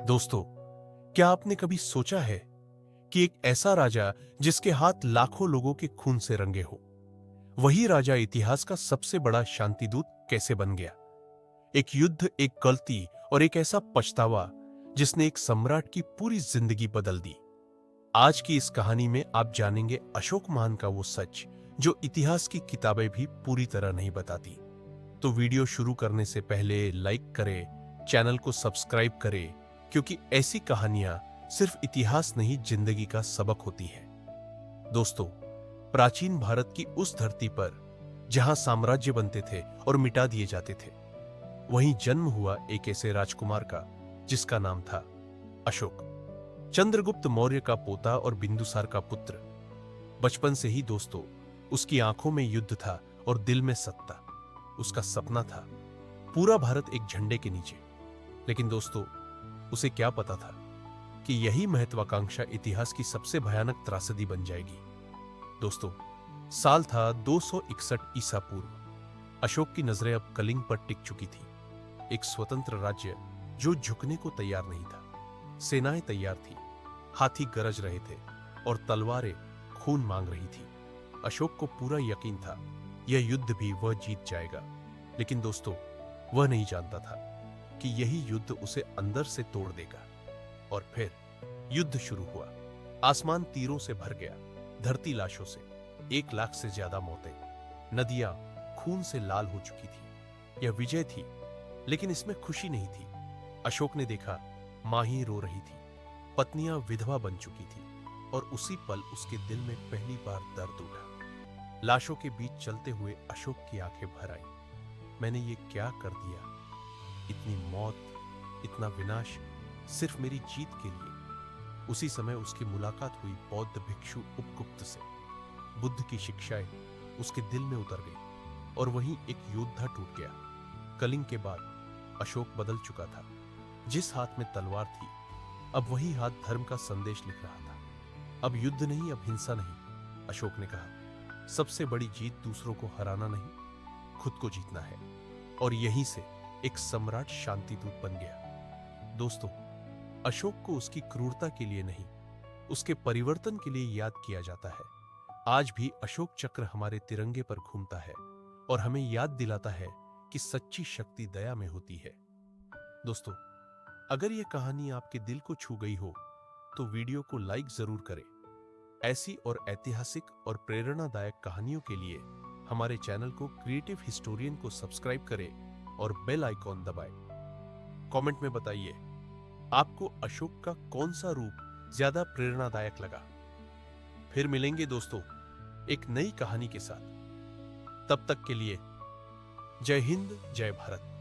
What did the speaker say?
दोस्तों, क्या आपने कभी सोचा है कि एक ऐसा राजा जिसके हाथ लाखों लोगों के खून से रंगे हो, वही राजा इतिहास का सबसे बड़ा शांतिदूत कैसे बन गया? एक युद्ध, एक गलती और एक ऐसा पछतावा जिसने एक सम्राट की पूरी जिंदगी बदल दी। आज की इस कहानी में आप जानेंगे अशोक महान का वो सच जो इतिहास की किताबें भी पूरी तरह नहीं बताती। तो वीडियो शुरू करने से पहले लाइक करें, चैनल को सब्सक्राइब करें, क्योंकि ऐसी कहानियां सिर्फ इतिहास नहीं, जिंदगी का सबक होती है। दोस्तों, प्राचीन भारत की उस धरती पर जहां साम्राज्य बनते थे और मिटा दिए जाते थे, वहीं जन्म हुआ एक ऐसे राजकुमार का जिसका नाम था अशोक। चंद्रगुप्त मौर्य का पोता और बिंदुसार का पुत्र। बचपन से ही दोस्तों, उसकी आंखों में युद्ध था और दिल में सत्ता। उसका सपना था पूरा भारत एक झंडे के नीचे। लेकिन दोस्तों, उसे क्या पता था कि यही महत्वाकांक्षा इतिहास की सबसे भयानक त्रासदी बन जाएगी। दोस्तों, साल था 261 ईसा पूर्व। अशोक की नजरें अब कलिंग पर टिक चुकी थी, एक स्वतंत्र राज्य जो झुकने को तैयार नहीं था। सेनाएं तैयार थी, हाथी गरज रहे थे और तलवारें खून मांग रही थी। अशोक को पूरा यकीन था यह युद्ध भी वह जीत जाएगा। लेकिन दोस्तों, वह नहीं जानता था कि यही युद्ध उसे अंदर से तोड़ देगा। और फिर युद्ध शुरू हुआ। आसमान तीरों से भर गया, धरती लाशों से। 1 लाख से ज्यादा मौतें, नदियां खून से लाल हो चुकी थी। यह विजय थी, लेकिन इसमें खुशी नहीं थी। अशोक ने देखा, मां ही रो रही थी, पत्नियां विधवा बन चुकी थी, और उसी पल उसके दिल में पहली बार दर्द उठा। लाशों के बीच चलते हुए अशोक की आंखें भर आई। मैंने ये क्या कर दिया? इतनी मौत, इतना विनाश, सिर्फ मेरी जीत के लिए। उसी समय उसकी मुलाकात हुई बौद्ध भिक्षु उपगुप्त से। बुद्ध की शिक्षाएं उसके दिल में उतर गई, और वहीं एक योद्धा टूट गया। कलिंग के बाद अशोक बदल चुका था। जिस हाथ में तलवार थी, अब वही हाथ धर्म का संदेश लिख रहा था। अब युद्ध नहीं, अब हिंसा नहीं। अशोक ने कहा, सबसे बड़ी जीत दूसरों को हराना नहीं, खुद को जीतना है। और यहीं से एक सम्राट शांतिदूत बन गया। दोस्तों, अशोक को उसकी क्रूरता के लिए नहीं, उसके परिवर्तन के लिए याद किया जाता है। आज भी अशोक चक्र हमारे तिरंगे पर घूमता है और हमें याद दिलाता है कि सच्ची शक्ति दया में होती है। दोस्तों, अगर यह कहानी आपके दिल को छू गई हो तो वीडियो को लाइक जरूर करें। ऐसी और ऐतिहासिक और प्रेरणादायक कहानियों के लिए हमारे चैनल को क्रिएटिव हिस्टोरियन को सब्सक्राइब करें और बेल आइकॉन दबाएं। कमेंट में बताइए, आपको अशोक का कौन सा रूप ज्यादा प्रेरणादायक लगा। फिर मिलेंगे दोस्तों एक नई कहानी के साथ। तब तक के लिए जय हिंद, जय भारत।